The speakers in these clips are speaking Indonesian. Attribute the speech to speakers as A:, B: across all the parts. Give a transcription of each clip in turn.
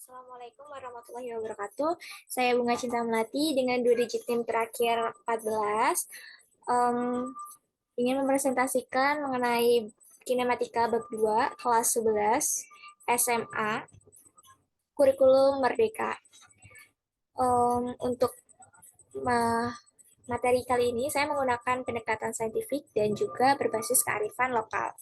A: Assalamualaikum warahmatullahi wabarakatuh. Saya Bunga Cinta Melati dengan 2 digit NIM terakhir 14. Ingin mempresentasikan mengenai kinematika bab 2 kelas 11 SMA kurikulum Merdeka. Untuk materi kali ini saya menggunakan pendekatan saintifik dan juga berbasis kearifan lokal.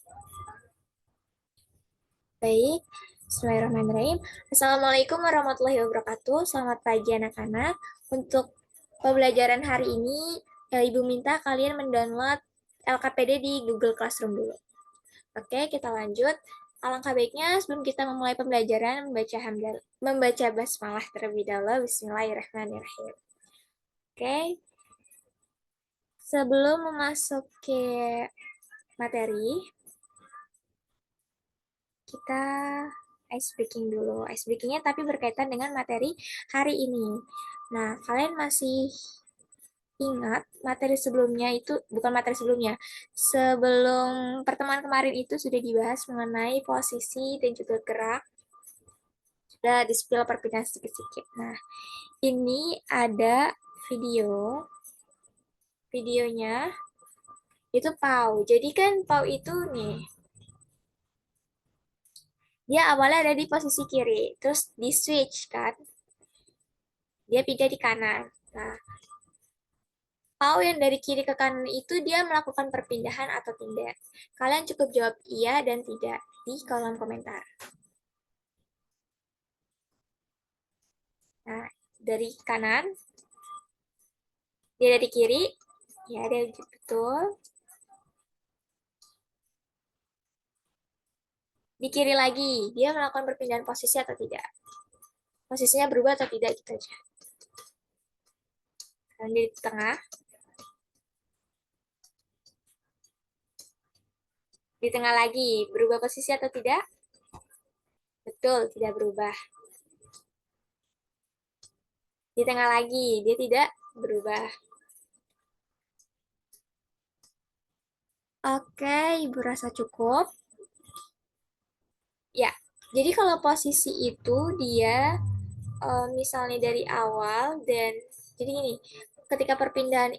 A: Baik, bismillahirrahmanirrahim. Assalamualaikum warahmatullahi wabarakatuh. Selamat pagi anak-anak. Untuk pembelajaran hari ini, Ibu minta kalian mendownload LKPD di Google Classroom dulu. Oke, kita lanjut. Alangkah baiknya sebelum kita memulai pembelajaran, membaca basmalah terlebih dahulu. Bismillahirrahmanirrahim. Oke, sebelum memasuki materi, kita ice breaking dulu. Ice breakingnya tapi berkaitan dengan materi hari ini. Nah, kalian masih ingat materi sebelumnya itu, bukan materi sebelumnya, sebelum pertemuan kemarin itu sudah dibahas mengenai posisi dan juga gerak. Sudah di-spill perpindahan sedikit-sedikit. Nah, ini ada videonya itu PAU. Jadi kan PAU itu nih, dia awalnya ada di posisi kiri, terus di switch kan, dia pindah di kanan. Nah, PAU yang dari kiri ke kanan itu dia melakukan perpindahan atau tidak? Kalian cukup jawab iya dan tidak di kolom komentar. Nah, dari kanan, dia dari kiri, ya dia betul. Di kiri lagi, dia melakukan perpindahan posisi atau tidak? Posisinya berubah atau tidak, gitu aja. Dan di tengah, di tengah lagi, berubah posisi atau tidak? Betul, tidak berubah. Di tengah lagi, dia tidak berubah. Oke, Ibu rasa cukup. Ya, jadi kalau posisi itu dia misalnya dari awal dan jadi gini, ketika perpindahan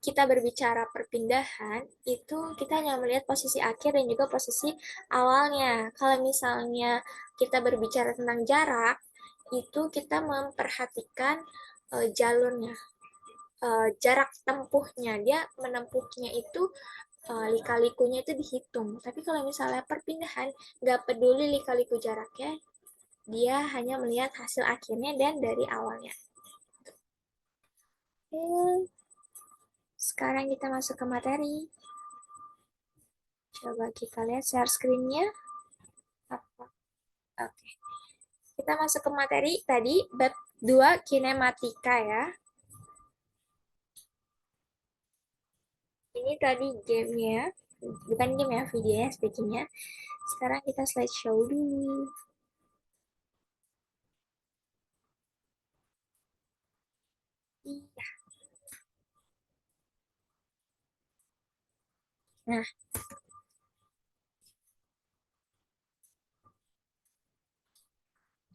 A: kita berbicara perpindahan itu kita hanya melihat posisi akhir dan juga posisi awalnya. Kalau misalnya kita berbicara tentang jarak, itu kita memperhatikan jalurnya, jarak tempuhnya. Dia menempuhnya itu lika-likunya itu dihitung. Tapi kalau misalnya perpindahan, nggak peduli lika-liku jaraknya, dia hanya melihat hasil akhirnya dan dari awalnya. Oke, sekarang kita masuk ke materi. Coba kita lihat share screen-nya. Oke. Kita masuk ke materi tadi, bab 2 kinematika ya. Ini tadi gamenya, bukan game ya, videonya, speakingnya. Sekarang kita slideshow dulu. Iya. Nah,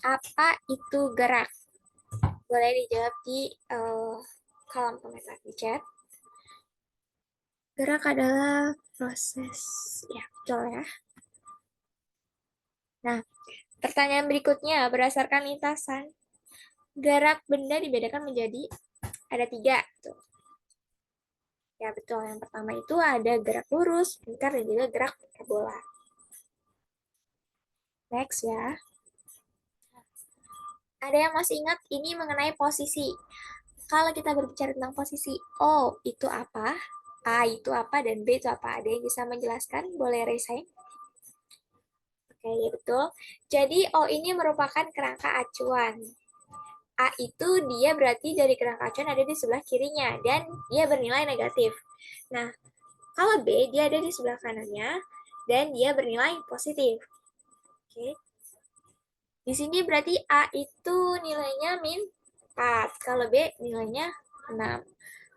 A: apa itu gerak? Boleh dijawab di kolom komentar di chat. Gerak adalah proses, ya betul ya. Nah, pertanyaan berikutnya, berdasarkan lintasan, gerak benda dibedakan menjadi ada 3. Tuh. Ya betul, yang pertama itu ada gerak lurus, lingkar, dan juga gerak parabola. Next ya. Ada yang masih ingat ini mengenai posisi. Kalau kita berbicara tentang posisi, O itu apa, A itu apa, dan B itu apa? Ada yang bisa menjelaskan? Boleh raise hand? Oke, ya betul. Jadi O ini merupakan kerangka acuan. A itu dia berarti dari kerangka acuan ada di sebelah kirinya, dan dia bernilai negatif. Nah, kalau B dia ada di sebelah kanannya, dan dia bernilai positif. Oke. Di sini berarti A itu nilainya min 4, kalau B nilainya 6.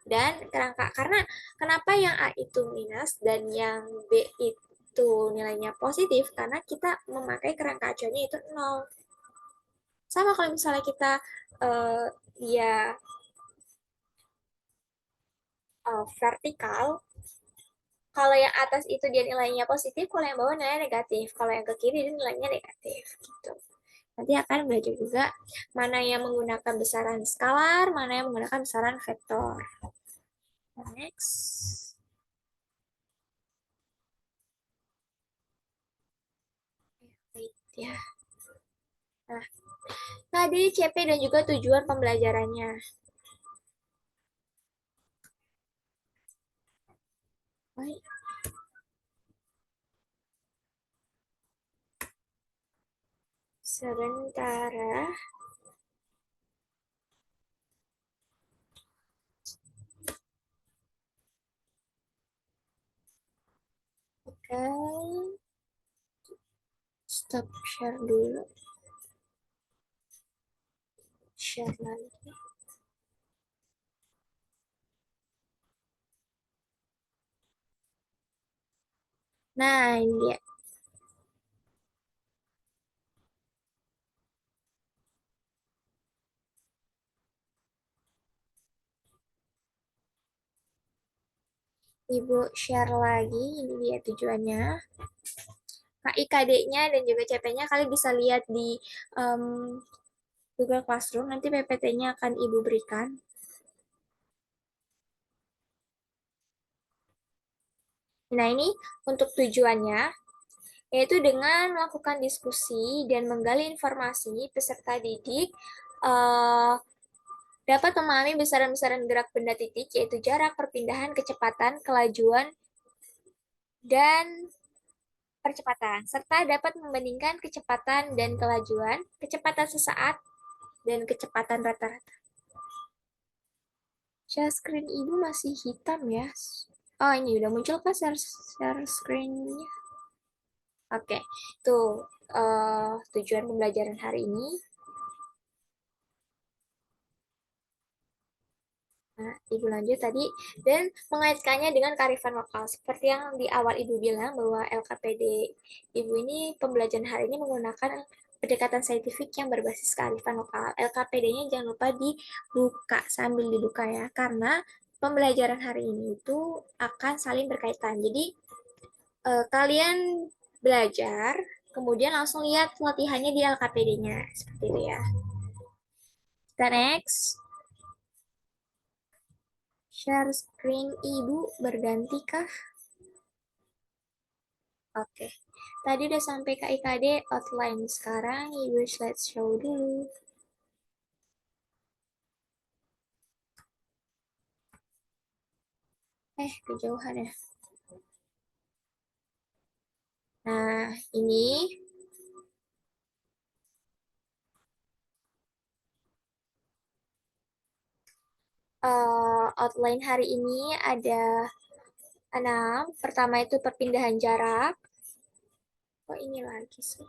A: Dan kerangka, karena kenapa yang A itu minus dan yang B itu nilainya positif? Karena kita memakai kerangka acuannya itu 0. Sama kalau misalnya kita dia vertikal, kalau yang atas itu dia nilainya positif, kalau yang bawah nilainya negatif. Kalau yang ke kiri dia nilainya negatif gitu. Nanti akan belajar juga mana yang menggunakan besaran skalar, mana yang menggunakan besaran vektor. Next. Wait, ya. Nah, tadi CP dan juga tujuan pembelajarannya. Baik. Sebentar. Oke. Stop share dulu. Share lagi. Nah, ini dia. Ibu share lagi. Ini dia tujuannya. KIKD-nya dan juga CP-nya kalian bisa lihat di um, Google Classroom. Nanti PPT-nya akan Ibu berikan. Nah, ini untuk tujuannya, yaitu dengan melakukan diskusi dan menggali informasi, peserta didik eh, dapat memahami besaran-besaran gerak benda titik, yaitu jarak, perpindahan, kecepatan, kelajuan, dan percepatan, serta dapat membandingkan kecepatan dan kelajuan, kecepatan sesaat, dan kecepatan rata-rata. Share screen Ibu masih hitam ya? Oh, ini udah muncul kan share screen-nya? Oke, tuh tujuan pembelajaran hari ini. Nah, Ibu lanjut tadi dan mengaitkannya dengan kearifan lokal. Seperti yang di awal Ibu bilang bahwa LKPD Ibu ini pembelajaran hari ini menggunakan pendekatan saintifik yang berbasis kearifan lokal. LKPD-nya jangan lupa dibuka sambil dibuka ya, karena pembelajaran hari ini itu akan saling berkaitan. Jadi kalian belajar, kemudian langsung lihat latihannya di LKPD-nya seperti itu ya. Kita next. Share screen Ibu berganti kah? Oke. Tadi udah sampai KIKD outline. Sekarang Ibu slideshow dulu. Kejauhan ya. Nah, ini outline hari ini ada 6. Pertama itu perpindahan jarak. Oh, ini lagi sih.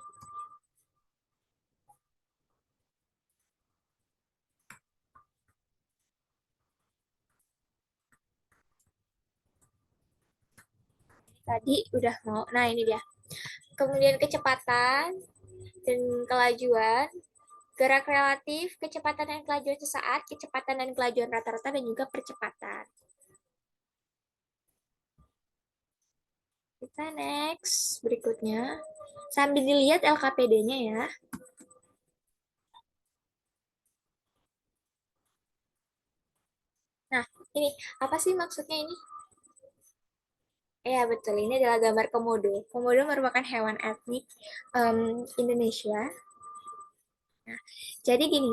A: Tadi udah mau. Nah, ini dia. Kemudian kecepatan dan kelajuan, gerak relatif, kecepatan dan kelajuan sesaat, kecepatan dan kelajuan rata-rata, dan juga percepatan. Kita next berikutnya. Sambil dilihat LKPD-nya ya. Nah, ini apa sih maksudnya ini? Ya, betul. Ini adalah gambar komodo. Komodo merupakan hewan etnik Indonesia. Nah, jadi gini,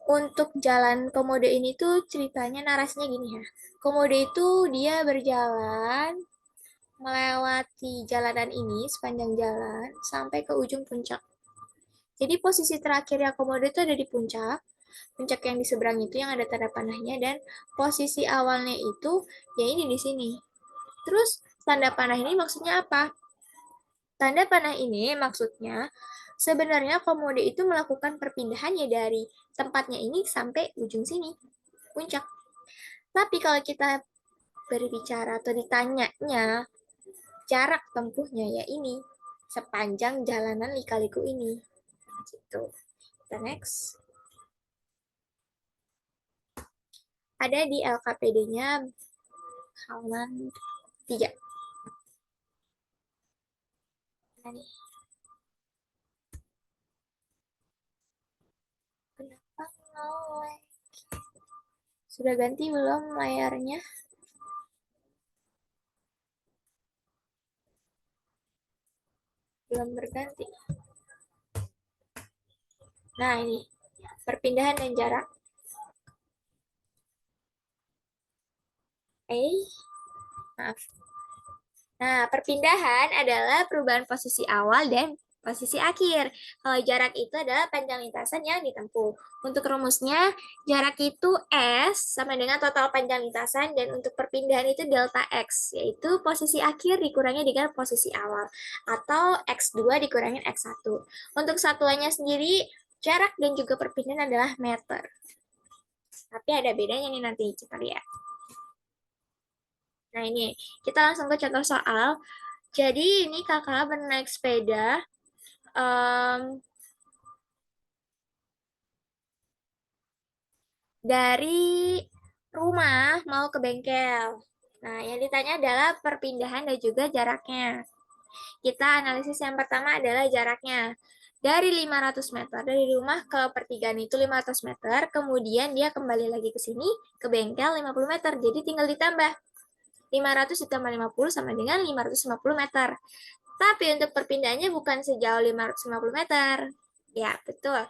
A: untuk jalan komodo ini tuh ceritanya narasinya gini ya. Komodo itu dia berjalan melewati jalanan ini sepanjang jalan sampai ke ujung puncak. Jadi posisi terakhirnya komodo itu ada di puncak, puncak yang di seberang itu yang ada tanda panahnya, dan posisi awalnya itu ya ini di sini. Terus tanda panah ini maksudnya apa? Tanda panah ini maksudnya sebenarnya komodo itu melakukan perpindahannya dari tempatnya ini sampai ujung sini, puncak. Tapi kalau kita berbicara atau ditanyanya jarak tempuhnya ya ini sepanjang jalanan lika-liku ini. Gitu. The next. Ada di LKPD-nya halaman 3. Nah, nih. Kenapa nge-lag? Sudah ganti belum layarnya? Belum berganti. Nah, ini. Perpindahan dan jarak. Maaf. Nah, perpindahan adalah perubahan posisi awal dan posisi akhir. Kalau jarak itu adalah panjang lintasan yang ditempuh. Untuk rumusnya, jarak itu S sama dengan total panjang lintasan, dan untuk perpindahan itu delta X, yaitu posisi akhir dikurangi dengan posisi awal, atau X2 dikurangi X1. Untuk satuannya sendiri, jarak dan juga perpindahan adalah meter. Tapi ada bedanya nih nanti, kita lihat. Nah, ini kita langsung ke contoh soal. Jadi ini kakak bernaik sepeda dari rumah mau ke bengkel. Nah, yang ditanya adalah perpindahan dan juga jaraknya. Kita analisis yang pertama adalah jaraknya. Dari 500 meter, dari rumah ke pertigaan itu 500 meter, kemudian dia kembali lagi ke sini, ke bengkel 50 meter, jadi tinggal ditambah. 500 ditambah 50 sama dengan 550 meter. Tapi untuk perpindahannya bukan sejauh 550 meter. Ya, betul.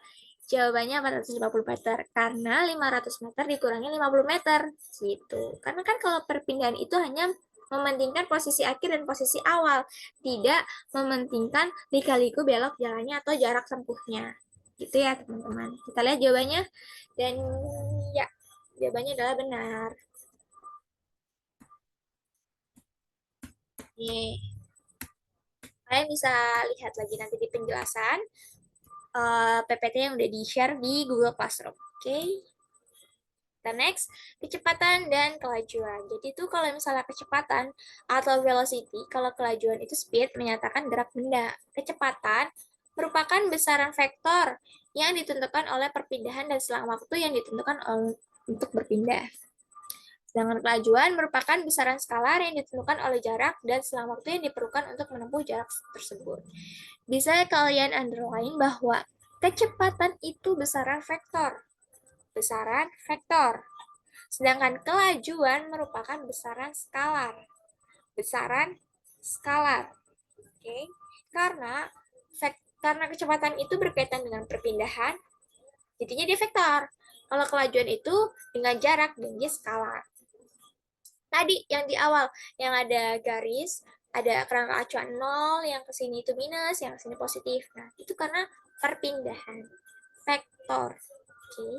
A: Jawabannya 450 meter. Karena 500 meter dikurangi 50 meter. Gitu. Karena kan kalau perpindahan itu hanya mementingkan posisi akhir dan posisi awal. Tidak mementingkan lika-liku belok jalannya atau jarak tempuhnya. Gitu ya, teman-teman. Kita lihat jawabannya. Dan ya, jawabannya adalah benar. Nih, kalian bisa lihat lagi nanti di penjelasan PPT yang udah di-share di Google Classroom. Oke. Kita next, kecepatan dan kelajuan. Jadi itu kalau misalnya kecepatan atau velocity, kalau kelajuan itu speed menyatakan gerak benda. Kecepatan merupakan besaran vektor yang ditentukan oleh perpindahan dan selang waktu yang ditentukan untuk berpindah. Sedangkan kelajuan merupakan besaran skalar yang ditentukan oleh jarak dan selang waktu yang diperlukan untuk menempuh jarak tersebut. Bisa kalian underline bahwa kecepatan itu besaran vektor. Besaran vektor. Sedangkan kelajuan merupakan besaran skalar. Besaran skalar. Oke. Karena kecepatan itu berkaitan dengan perpindahan, jadinya dia vektor. Kalau kelajuan itu dengan jarak dan dia skalar. Tadi yang di awal, yang ada garis, ada kerangka acuan 0, yang ke sini itu minus, yang ke sini positif. Nah, itu karena perpindahan vektor. Oke.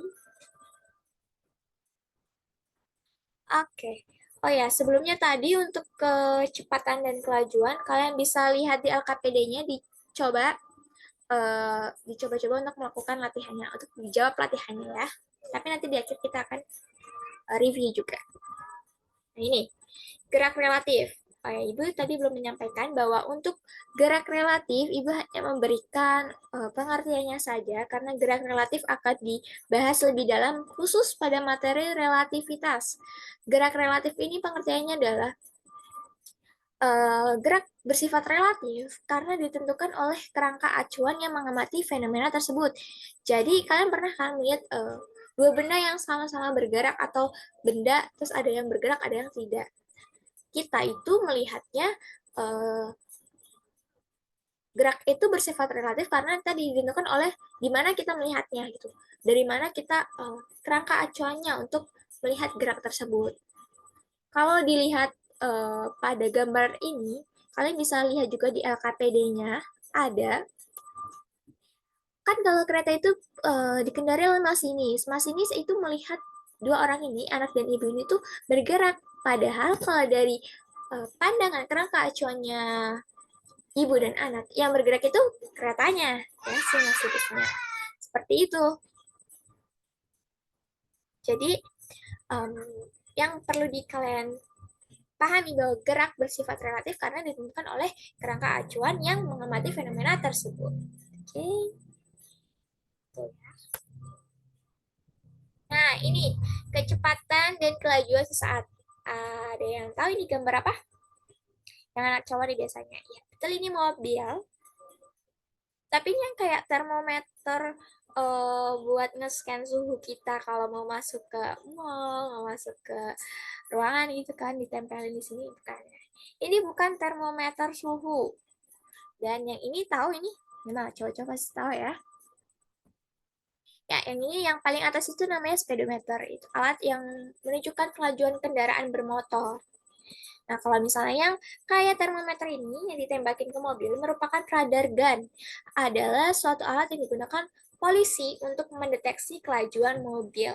A: Oke. Oh ya, sebelumnya tadi untuk kecepatan dan kelajuan, kalian bisa lihat di LKPD-nya, dicoba-coba untuk melakukan latihannya, untuk dijawab latihannya ya. Tapi nanti di akhir kita akan review juga. Nah, ini gerak relatif. Oh ya, Ibu tadi belum menyampaikan bahwa untuk gerak relatif, Ibu hanya memberikan pengertiannya saja, karena gerak relatif akan dibahas lebih dalam khusus pada materi relativitas. Gerak relatif ini pengertiannya adalah gerak bersifat relatif karena ditentukan oleh kerangka acuan yang mengamati fenomena tersebut. Jadi, kalian pernah kan lihat dua benda yang sama-sama bergerak, atau benda terus ada yang bergerak, ada yang tidak. Kita itu melihatnya gerak itu bersifat relatif karena tadi ditentukan oleh di mana kita melihatnya gitu. Dari mana kita kerangka acuannya untuk melihat gerak tersebut. Kalau dilihat pada gambar ini, kalian bisa lihat juga di LKPD-nya ada. Kan kalau kereta itu dikendari oleh masinis. Masinis itu melihat dua orang ini, anak dan ibu ini tuh bergerak. Padahal kalau dari pandangan kerangka acuannya ibu dan anak, yang bergerak itu keretanya, ya, si masinisnya. Seperti itu. Jadi, yang perlu kalian pahami bahwa gerak bersifat relatif karena ditentukan oleh kerangka acuan yang mengamati fenomena tersebut. Oke. Nah, ini kecepatan dan kelajuan sesaat. Ada yang tahu ini gambar apa? Yang anak cowok nih biasanya. Ya, betul ini mobil. Tapi ini yang kayak termometer buat nge-scan suhu kita kalau mau masuk ke mall, mau masuk ke ruangan gitu kan, ditempelin di sini bukan. Ini bukan termometer suhu. Dan yang ini tahu ini, nah coba-coba pasti tahu ya. Ya, yang ini yang paling atas itu namanya speedometer. Itu alat yang menunjukkan kelajuan kendaraan bermotor. Nah, kalau misalnya yang kayak termometer ini yang ditembakin ke mobil merupakan radar gun. Adalah suatu alat yang digunakan polisi untuk mendeteksi kelajuan mobil.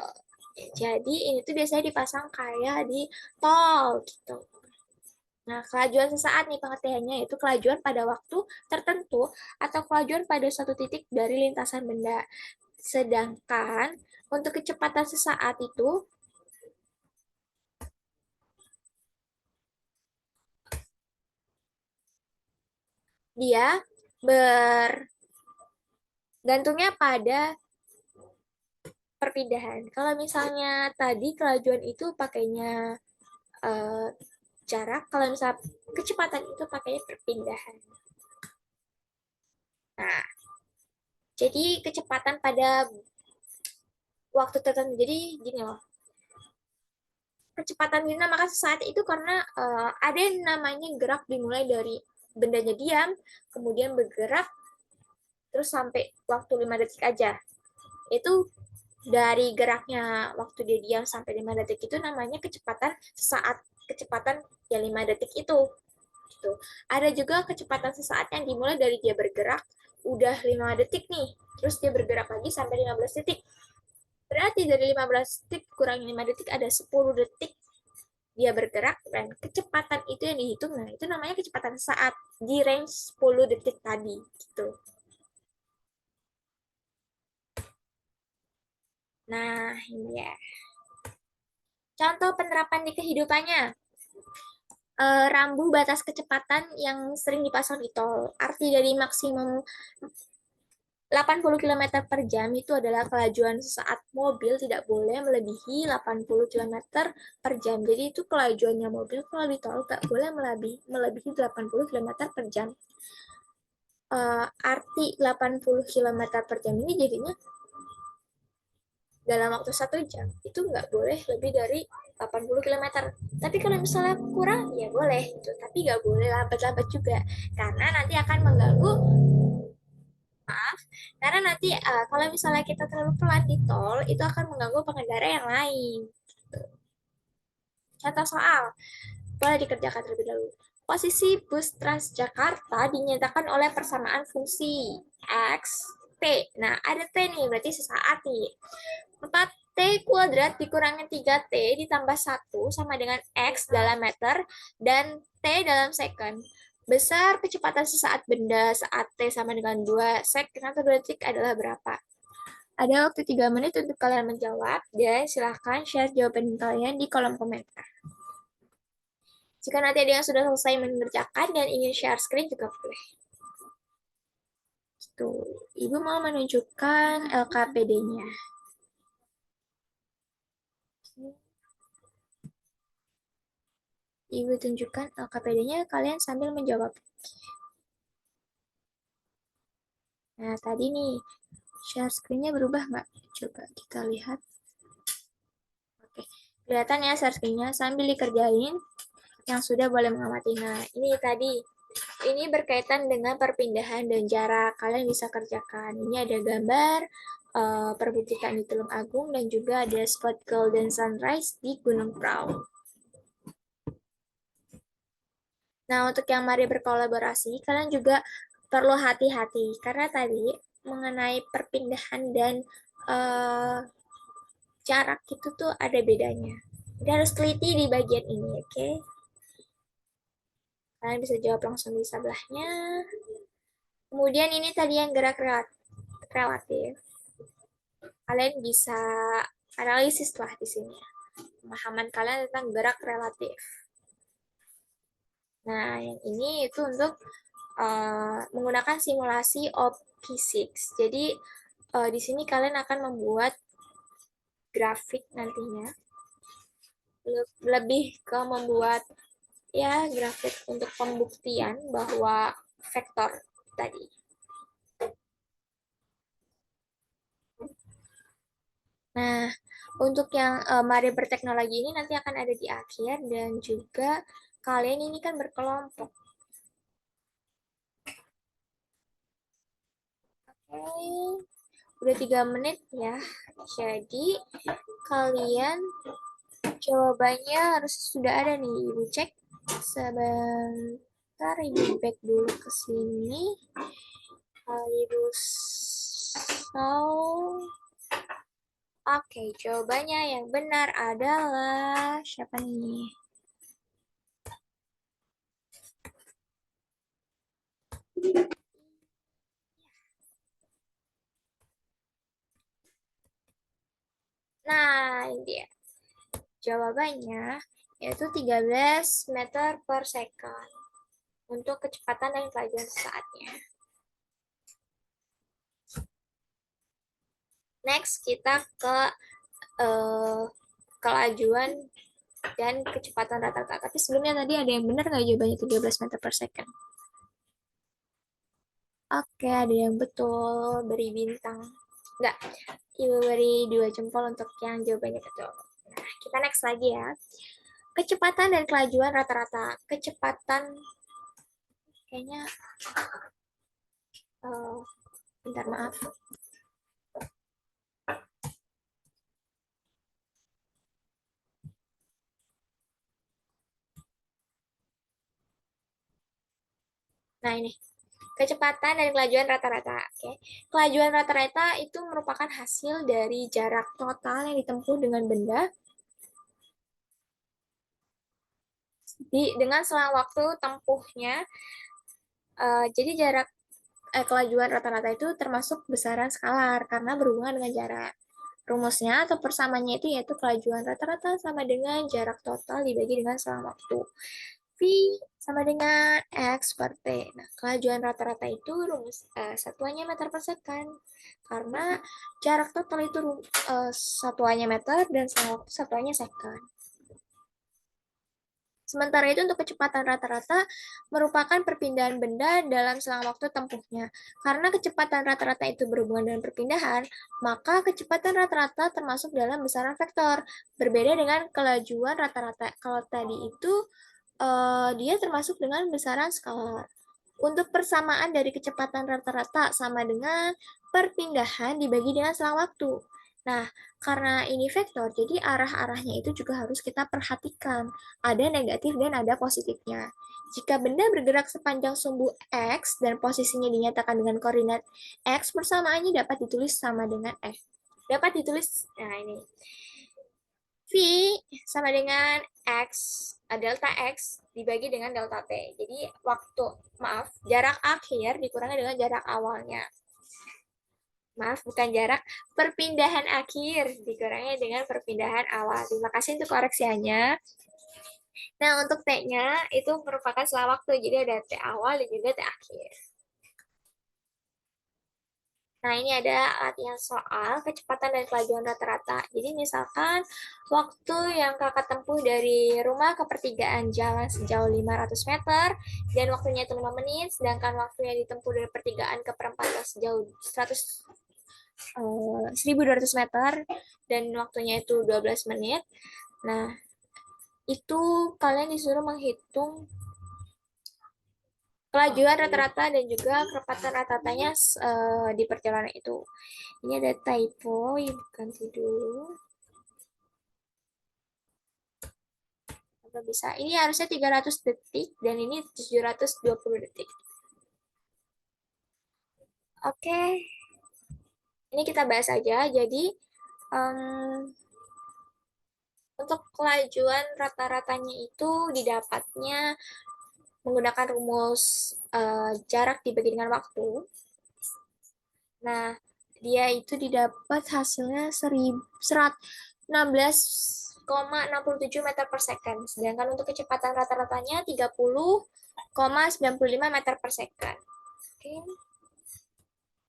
A: Jadi ini tuh biasanya dipasang kayak di tol gitu. Nah, kelajuan sesaat nih pengertiannya itu kelajuan pada waktu tertentu atau kelajuan pada suatu titik dari lintasan benda. Sedangkan untuk kecepatan sesaat itu dia bergantungnya pada perpindahan. Kalau misalnya tadi kelajuan itu pakainya eh, jarak, kalau misalnya kecepatan itu pakainya perpindahan. Nah, jadi kecepatan pada waktu tertentu. Jadi gini loh, kecepatan dinamakan sesaat itu karena ada yang namanya gerak dimulai dari bendanya diam, kemudian bergerak, terus sampai waktu 5 detik aja. Itu dari geraknya waktu dia diam sampai 5 detik itu namanya kecepatan sesaat, kecepatan ya 5 detik itu. Gitu. Ada juga kecepatan sesaat yang dimulai dari dia bergerak udah 5 detik nih, terus dia bergerak lagi sampai 15 detik. Berarti dari 15 detik kurangi 5 detik ada 10 detik dia bergerak dan kecepatan itu yang dihitung, nah itu namanya kecepatan saat di range 10 detik tadi gitu. Nah, ini ya. Contoh penerapan di kehidupannya. Rambu batas kecepatan yang sering dipasang di tol. Arti dari maksimum 80 km per jam itu adalah kelajuan saat mobil tidak boleh melebihi 80 km per jam. Jadi itu kelajuannya mobil kalau di tol tak boleh melebihi 80 km per jam. Arti 80 km per jam ini jadinya dalam waktu 1 jam itu nggak boleh lebih dari 80 km. Tapi kalau misalnya kurang ya boleh gitu. Tapi nggak boleh lambat-lambat juga karena nanti akan mengganggu. Maaf, karena nanti kalau misalnya kita terlalu pelan di tol itu akan mengganggu pengendara yang lain. Contoh soal boleh dikerjakan terlebih dahulu. Posisi bus Transjakarta dinyatakan oleh persamaan fungsi X, T. Nah, ada T nih, berarti sesaat nih. 4T kuadrat dikurangi 3T ditambah 1 sama dengan X dalam meter dan T dalam second. Besar kecepatan sesaat benda saat T sama dengan 2 second atau 2 detik adalah berapa? Ada waktu 3 menit untuk kalian menjawab dan silahkan share jawaban kalian di kolom komentar. Jika nanti ada yang sudah selesai mengerjakan dan ingin share screen juga boleh. Tuh, Ibu mau menunjukkan LKPD-nya. Ibu tunjukkan LKPD-nya, kalian sambil menjawab. Nah, tadi nih, share screen-nya berubah nggak? Coba kita lihat. Oke, kelihatan ya share screen-nya sambil dikerjain. Yang sudah boleh mengamati. Nah, ini tadi. Ini berkaitan dengan perpindahan dan jarak. Kalian bisa kerjakan. Ini ada gambar perbukitan di Tulung Agung dan juga ada spot golden sunrise di Gunung Prau. Nah, untuk yang mari berkolaborasi, kalian juga perlu hati-hati karena tadi mengenai perpindahan dan uh, jarak itu tuh ada bedanya. Jadi harus teliti di bagian ini, oke? Okay? Kalian bisa jawab langsung di sebelahnya. Kemudian ini tadi yang gerak relatif. Kalian bisa analisis lah di sini. Pemahaman kalian tentang gerak relatif. Nah, yang ini itu untuk menggunakan simulasi OP6. Jadi di sini kalian akan membuat grafik nantinya, lebih ke membuat ya grafik untuk pembuktian bahwa vektor tadi. Nah, untuk yang mari berteknologi ini nanti akan ada di akhir dan juga kalian ini kan berkelompok. Oke, udah 3 menit ya. Jadi kalian jawabannya harus sudah ada nih. Ibu cek sebentar, Ibu back dulu ke sini. Ibu so Oke, jawabannya yang benar adalah siapa nih? Nah, ini dia. Jawabannya yaitu 13 meter per second untuk kecepatan dan kelajuan saatnya. Next, kita ke kelajuan dan kecepatan rata-rata. Tapi sebelumnya tadi ada yang benar nggak jawabannya 13 meter per second? Oke, ada yang betul. Beri bintang. Enggak, Ibu beri 2 jempol untuk yang jawabannya betul. Nah, kita next lagi ya. Kecepatan dan kelajuan rata-rata. Kecepatan, kayaknya, bentar maaf. Nah, ini. Kecepatan dan kelajuan rata-rata. Oke. Kelajuan rata-rata itu merupakan hasil dari jarak total yang ditempuh dengan benda dengan selang waktu tempuhnya. Jadi jarak kelajuan rata-rata itu termasuk besaran skalar karena berhubungan dengan jarak. Rumusnya atau persamaannya itu yaitu kelajuan rata-rata sama dengan jarak total dibagi dengan selang waktu. V sama dengan X per T. Nah, kelajuan rata-rata itu rumus satuannya meter per second. Karena jarak total itu satuannya meter dan selang waktu satuannya second. Sementara itu untuk kecepatan rata-rata merupakan perpindahan benda dalam selang waktu tempuhnya. Karena kecepatan rata-rata itu berhubungan dengan perpindahan, maka kecepatan rata-rata termasuk dalam besaran vektor. Berbeda dengan kelajuan rata-rata. Kalau tadi itu dia termasuk dengan besaran skalar. Untuk persamaan dari kecepatan rata-rata sama dengan perpindahan dibagi dengan selang waktu. Nah, karena ini vektor, jadi arah-arahnya itu juga harus kita perhatikan. Ada negatif dan ada positifnya. Jika benda bergerak sepanjang sumbu X dan posisinya dinyatakan dengan koordinat X, persamaannya dapat ditulis sama dengan F. Dapat ditulis, nah ini. V sama dengan X, delta X dibagi dengan delta T. Jadi jarak akhir dikurangi dengan jarak awalnya. Maaf, bukan jarak, perpindahan akhir dikurangi dengan perpindahan awal. Terima kasih untuk koreksiannya. Nah, untuk T-nya itu merupakan selang waktu, jadi ada T awal dan juga T akhir. Nah, ini ada latihan soal kecepatan dan kelajuan rata-rata. Jadi, misalkan waktu yang kakak tempuh dari rumah ke pertigaan jalan sejauh 500 meter, dan waktunya itu 5 menit, sedangkan waktu yang ditempuh dari pertigaan ke perempatan sejauh 1.200 meter, dan waktunya itu 12 menit. Nah, itu kalian disuruh menghitung kelajuan rata-rata dan juga kecepatan rata-ratanya di perjalanan itu. Ini ada typo, ibu ganti dulu. Apa bisa? Ini harusnya 300 detik dan ini 720 detik. Oke, ini kita bahas aja. Jadi untuk kelajuan rata-ratanya itu didapatnya menggunakan rumus jarak dibagi dengan waktu. Nah, dia itu didapat hasilnya 16,67 meter per second. Sedangkan untuk kecepatan rata-ratanya 30,95 meter per second. Oke.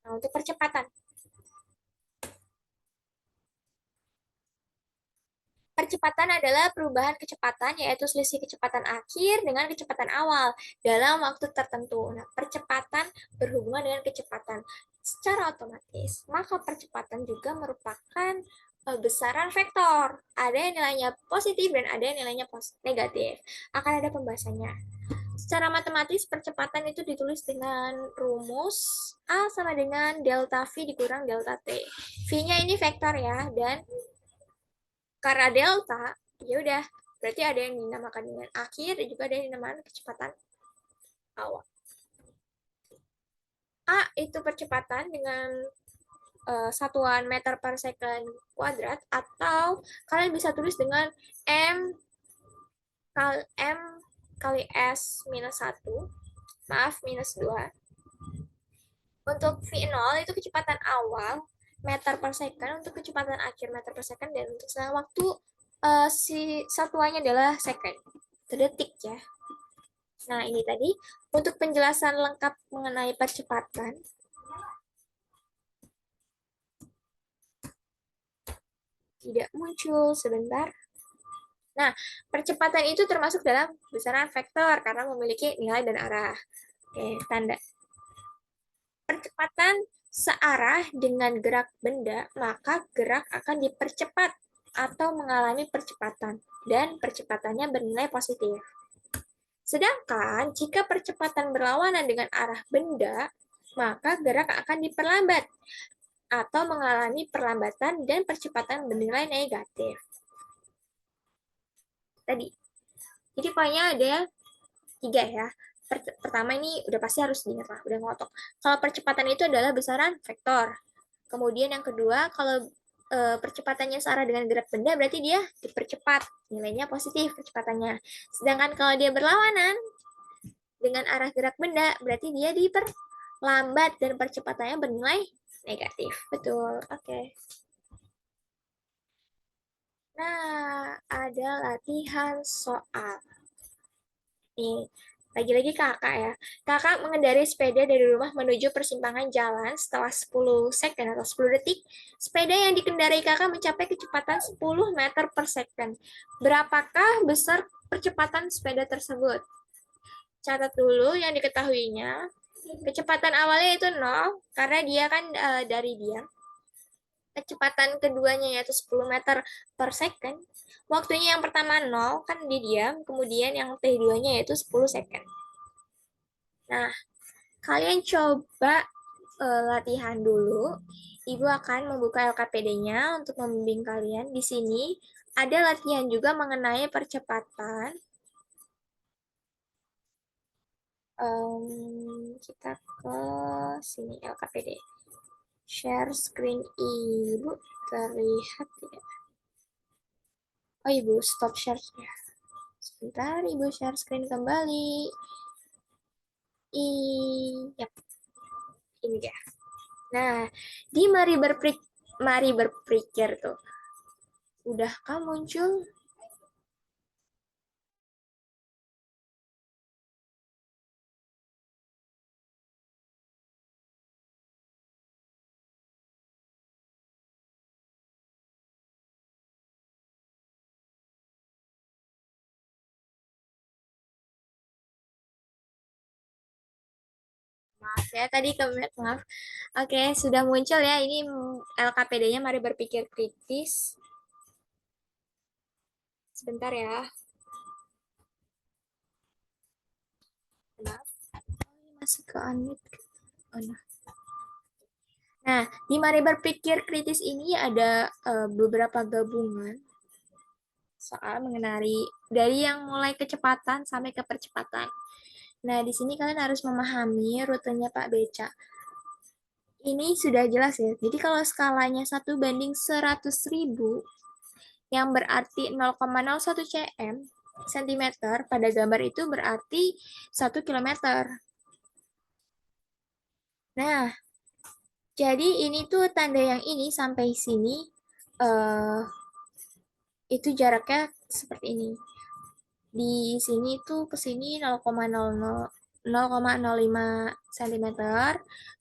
A: Nah, untuk percepatan. 30,95 meter per second. Sedangkan untuk kecepatan rata-ratanya 30,95 meter per second. Oke. Nah, untuk kecepatan. 30,95 meter per second. Sedangkan untuk kecepatan rata-ratanya 30,95 meter per second. Oke. Nah, untuk kecepatan. 30,95 meter per second. Sedangkan untuk kecepatan rata-ratanya 30,95 meter per second. Oke. Percepatan adalah perubahan kecepatan, yaitu selisih kecepatan akhir dengan kecepatan awal dalam waktu tertentu. Nah, percepatan berhubungan dengan kecepatan secara otomatis, maka percepatan juga merupakan besaran vektor. Ada yang nilainya positif dan ada yang nilainya negatif. Akan ada pembahasannya. Secara matematis, percepatan itu ditulis dengan rumus A sama dengan delta V dikurang delta T. V-nya ini vektor ya, dan karena delta, ya udah, berarti ada yang dinamakan dengan akhir dan juga ada yang dinamakan kecepatan awal. A itu percepatan dengan satuan meter per second kuadrat, atau kalian bisa tulis dengan M kali S minus 1, maaf minus 2. Untuk V0 itu kecepatan awal meter per second, untuk kecepatan akhir meter per second, dan untuk waktu si satuannya adalah second, itu detik ya. Nah, ini tadi untuk penjelasan lengkap mengenai percepatan. Tidak muncul sebentar. Nah, percepatan itu termasuk dalam besaran vektor karena memiliki nilai dan arah. Oke, tanda. Percepatan searah dengan gerak benda, maka gerak akan dipercepat atau mengalami percepatan, dan percepatannya bernilai positif. Sedangkan jika percepatan berlawanan dengan arah benda, maka gerak akan diperlambat atau mengalami perlambatan dan percepatan bernilai negatif. Tadi. Jadi pokoknya ada 3 ya. Pertama ini udah pasti harus diingat lah, udah ngotok. Kalau percepatan itu adalah besaran vektor. Kemudian yang kedua, kalau percepatannya searah dengan gerak benda, berarti dia dipercepat. Nilainya positif percepatannya. Sedangkan kalau dia berlawanan dengan arah gerak benda, berarti dia diperlambat dan percepatannya bernilai negatif. Betul, oke. Nah, ada latihan soal. Nih, lagi-lagi kakak ya. Kakak mengendarai sepeda dari rumah menuju persimpangan jalan setelah 10 second atau 10 detik. Sepeda yang dikendarai kakak mencapai kecepatan 10 meter per second. Berapakah besar percepatan sepeda tersebut? Catat dulu yang diketahuinya. Kecepatan awalnya itu 0, karena dia kan dari diam. Kecepatan keduanya yaitu 10 meter per second. Waktunya yang pertama 0, kan dia diam. Kemudian yang T2-nya yaitu 10 second. Nah, kalian coba latihan dulu. Ibu akan membuka LKPD-nya untuk membimbing kalian. Di sini ada latihan juga mengenai percepatan. Kita ke sini LKPD. Share screen Ibu terlihat ya. Oh, Ibu stop share-nya. Sebentar, Ibu share screen kembali. Yap. Ini ya. Nah, di mari berpikir tuh. Udahkah muncul? Maaf ya, tadi maaf. Oke, sudah muncul ya. Ini LKPD-nya, mari berpikir kritis. Sebentar ya. Maaf. Masih ke unmute. Oh, nah. Nah, di mari berpikir kritis ini ada beberapa gabungan soal mengenai dari yang mulai kecepatan sampai ke percepatan. Nah, di sini kalian harus memahami rutenya Pak Beca. Ini sudah jelas ya. Jadi kalau skalanya 1:100.000, yang berarti 0,01 cm pada gambar itu berarti 1 km. Nah, jadi ini tuh tanda yang ini sampai sini itu jaraknya seperti ini. Di sini tuh ke sini 0,05 cm.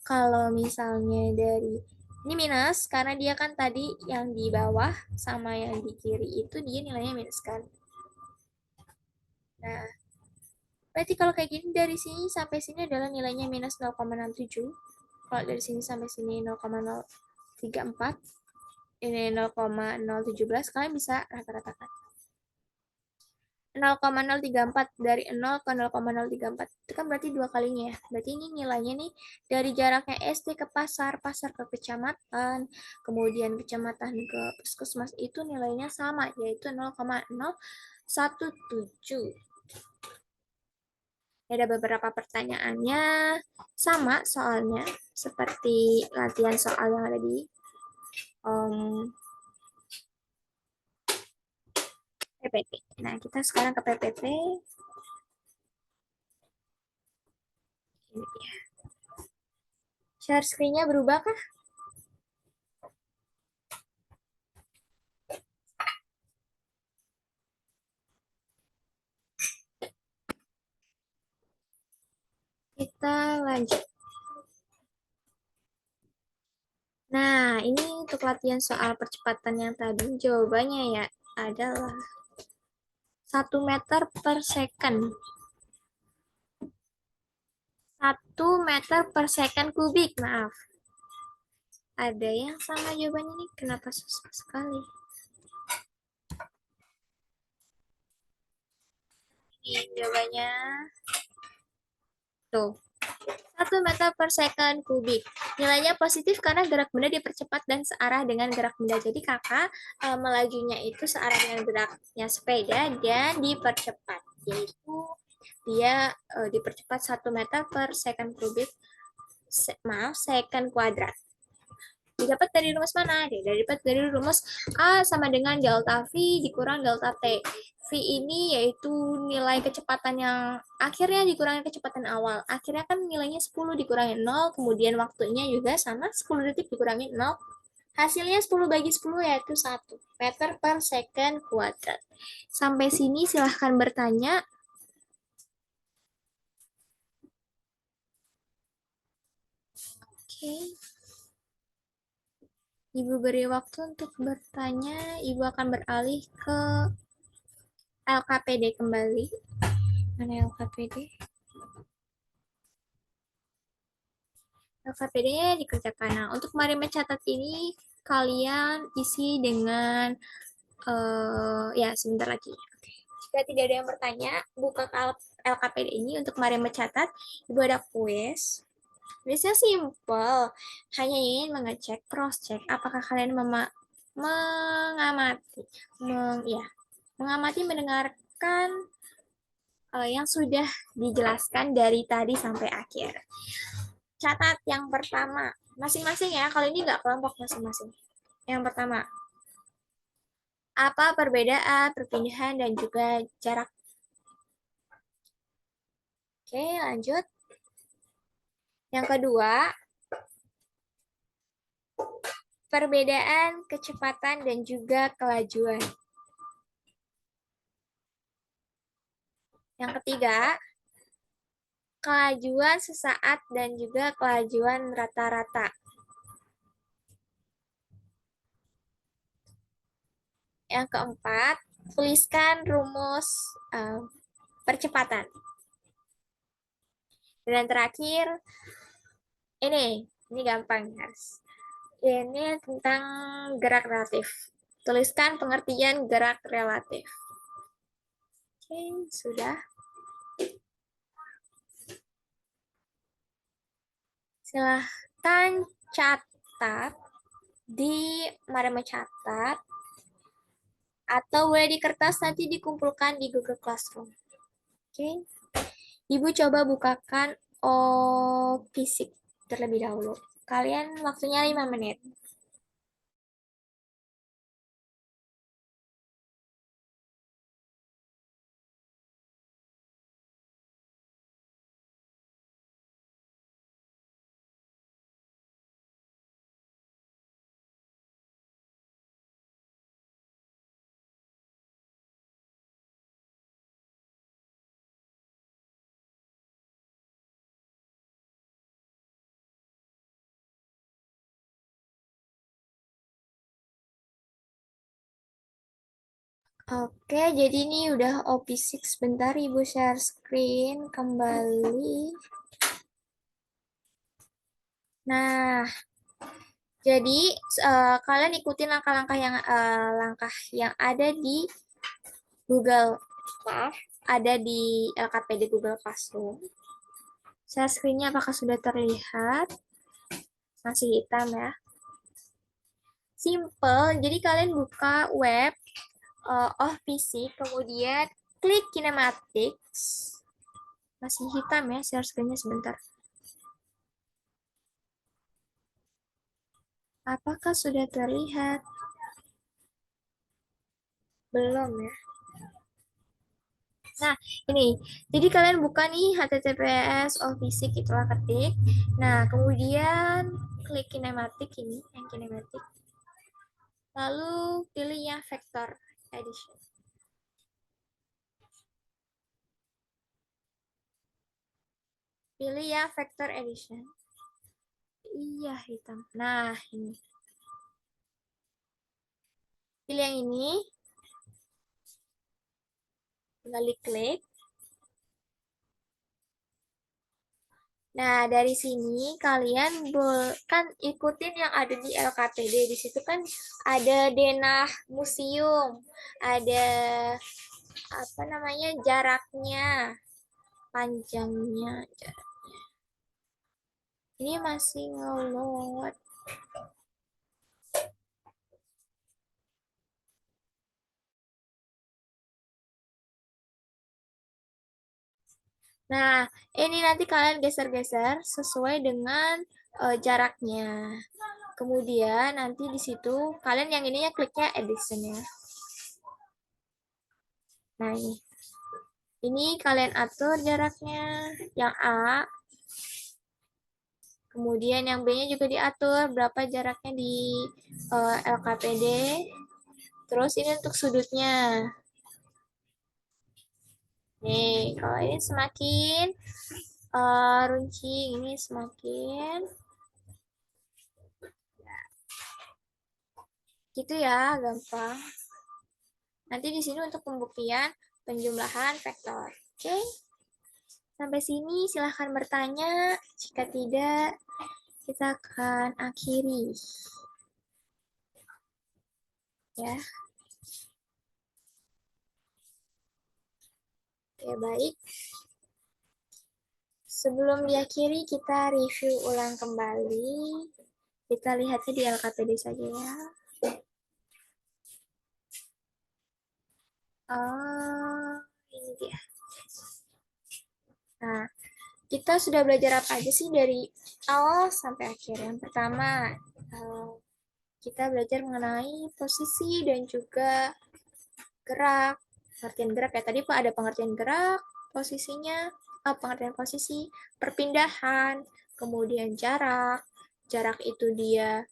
A: Kalau misalnya dari Ini minus karena dia kan tadi yang di bawah sama yang di kiri itu dia nilainya minus kan. Nah, berarti kalau kayak gini dari sini sampai sini adalah nilainya minus 0,67. Kalau dari sini sampai sini 0,034, ini 0,017, kalian bisa rata-ratakan. 0,034 dari 0 ke 0,034 itu kan berarti dua kalinya ya. Berarti ini nilainya nih dari jaraknya SD ke pasar, pasar ke kecamatan, kemudian kecamatan ke puskesmas itu nilainya sama yaitu 0,017. Ada beberapa pertanyaannya sama soalnya seperti latihan soal yang ada di um, PPT. Nah, kita sekarang ke PPT. Ini dia. Share screen-nya berubah kah? Kita lanjut. Nah, ini untuk latihan soal percepatan yang tadi, jawabannya ya adalah 1 meter per second. 1 meter per second kubik, maaf. Ada yang sama jawabannya nih, kenapa susah sekali? Ini jawabannya. Tuh, 1 meter per second kubik. Nilainya positif karena gerak benda dipercepat dan searah dengan gerak benda. Jadi kakak melajunya itu searah dengan geraknya sepeda dan dipercepat. Yaitu dia dipercepat 1 meter per second kubik. Maaf, second kuadrat. Didapat dari rumus mana? Didapat dari rumus A sama dengan delta V dikurang delta T. V ini yaitu nilai kecepatan yang akhirnya dikurangi kecepatan awal. Akhirnya kan nilainya 10 dikurangi 0, kemudian waktunya juga sama 10 detik dikurangi 0. Hasilnya 10 bagi 10 yaitu 1 meter per second kuadrat. Sampai sini silahkan bertanya. Oke. Ibu beri waktu untuk bertanya. Ibu akan beralih ke LKPD kembali. Mana LKPD? LKPD-nya dikerjakan. Nah, untuk mari mencatat ini kalian isi dengan ya sebentar lagi. Jika tidak ada yang bertanya, buka LKPD ini untuk mari mencatat. Ibu ada kuis. Kuisnya simple, hanya ingin mengecek, cross check, apakah kalian mengamati, ya, mengamati, mendengarkan yang sudah dijelaskan dari tadi sampai akhir. Catat yang pertama, masing-masing ya, kalau ini nggak kelompok masing-masing. Yang pertama, apa perbedaan, perpindahan, dan juga jarak. Oke, lanjut. Yang kedua, perbedaan kecepatan dan juga kelajuan. Yang ketiga, kelajuan sesaat dan juga kelajuan rata-rata. Yang keempat, tuliskan rumus percepatan. Dan terakhir, ini gampang guys. Ini tentang gerak relatif. Tuliskan pengertian gerak relatif. Oke, sudah. Silahkan catat di mari mencatat atau boleh di kertas nanti dikumpulkan di Google Classroom. Oke. Ibu coba bukakan fisik terlebih dahulu. Kalian waktunya 5 menit. Oke, jadi ini udah OP6. Bentar, Ibu share screen kembali. Nah, jadi kalian ikutin langkah yang ada di Google, maaf, ada di LKPD Google Classroom. Share screen-nya apakah sudah terlihat? Masih hitam ya. Simple, jadi kalian buka web of PC, kemudian klik kinematics. Masih hitam ya, share screen-nya sebentar. Apakah sudah terlihat? Belum ya. Nah, ini. Jadi kalian buka nih https official itulah ketik. Nah, kemudian klik kinematik ini, yang kinematik. Lalu pilih yang vector edition. Pilih yang vector edition. Iya, hitam. Nah, ini. Pilih yang ini. Tinggal diklik. Nah, dari sini kalian kan ikutin yang ada di LKPD. Di situ kan ada denah museum, ada apa namanya jaraknya, panjangnya. Ini masih ngeload. Nah, ini nanti kalian geser-geser sesuai dengan jaraknya. Kemudian nanti di situ kalian yang ininya kliknya edition ya. Nah, ini kalian atur jaraknya. Yang A, kemudian yang B-nya juga diatur berapa jaraknya di LKPD. Terus ini untuk sudutnya. Nih, kalau ini semakin runcing, ini semakin gitu ya, gampang. Nanti di sini untuk pembuktian penjumlahan vektor. Oke, sampai sini silahkan bertanya. Jika tidak, kita akan akhiri. Ya, oke baik. Sebelum diakhiri, kita review ulang kembali. Kita lihatnya di LKPD saja ya. Oh, ini dia. Nah, kita sudah belajar apa aja sih dari awal sampai akhir? Yang pertama, kita belajar mengenai posisi dan juga gerak. Pengertian gerak ya, tadi Pak ada pengertian gerak, posisinya, pengertian posisi, perpindahan, kemudian jarak. Jarak itu dia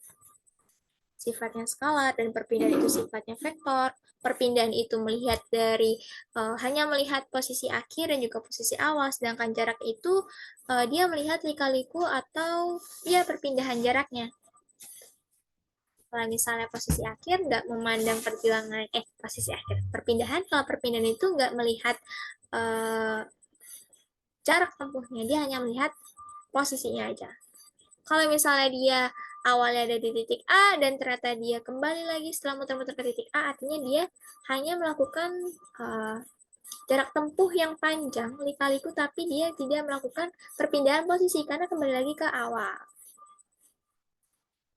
A: sifatnya skalar dan perpindahan itu sifatnya vektor. Perpindahan itu melihat dari hanya melihat posisi akhir dan juga posisi awal, sedangkan jarak itu dia melihat lika-liku atau ya perpindahan jaraknya. Kalau misalnya posisi akhir nggak memandang perbilangan posisi akhir perpindahan, kalau perpindahan itu nggak melihat uh, jarak tempuhnya, dia hanya melihat posisinya aja. Kalau misalnya dia awalnya ada di titik A dan ternyata dia kembali lagi setelah muter-muter ke titik A, artinya dia hanya melakukan uh, jarak tempuh yang panjang lika-liku, tapi dia tidak melakukan perpindahan posisi karena kembali lagi ke awal.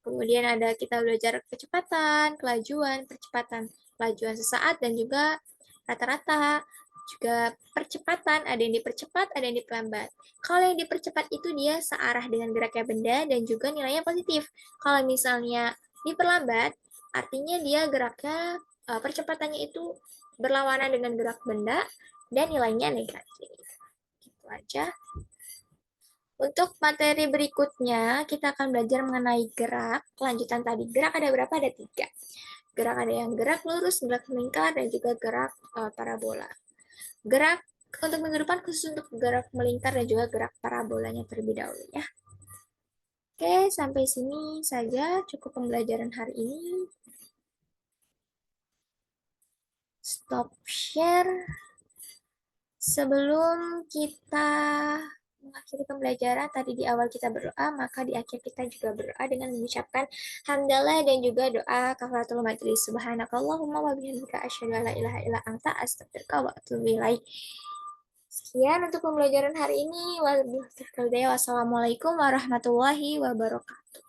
A: Kemudian ada kita belajar kecepatan, kelajuan, percepatan, kelajuan sesaat, dan juga rata-rata. Juga percepatan, ada yang dipercepat, ada yang diperlambat. Kalau yang dipercepat itu dia searah dengan geraknya benda dan juga nilainya positif. Kalau misalnya diperlambat, artinya dia geraknya, percepatannya itu berlawanan dengan gerak benda dan nilainya negatif. Gitu aja. Untuk materi berikutnya, kita akan belajar mengenai gerak. Kelanjutan tadi, gerak ada berapa? Ada 3. Gerak ada yang gerak lurus, gerak melingkar, dan juga gerak parabola. Gerak untuk minggu depan khusus untuk gerak melingkar dan juga gerak parabolanya terlebih dahulu ya. Oke, sampai sini saja cukup pembelajaran hari ini. stop share. Sebelum kita mengakhiri pembelajaran, tadi di awal kita berdoa, maka di akhir kita juga berdoa dengan mengucapkan hamdalah dan juga doa kafaratul majelis. Subhanakallahumma wa bihamdika asyhadu an la ilaha illa anta astaghfiruka wa atubu ilaik. Sekian untuk pembelajaran hari ini. Wassalamualaikum warahmatullahi wabarakatuh.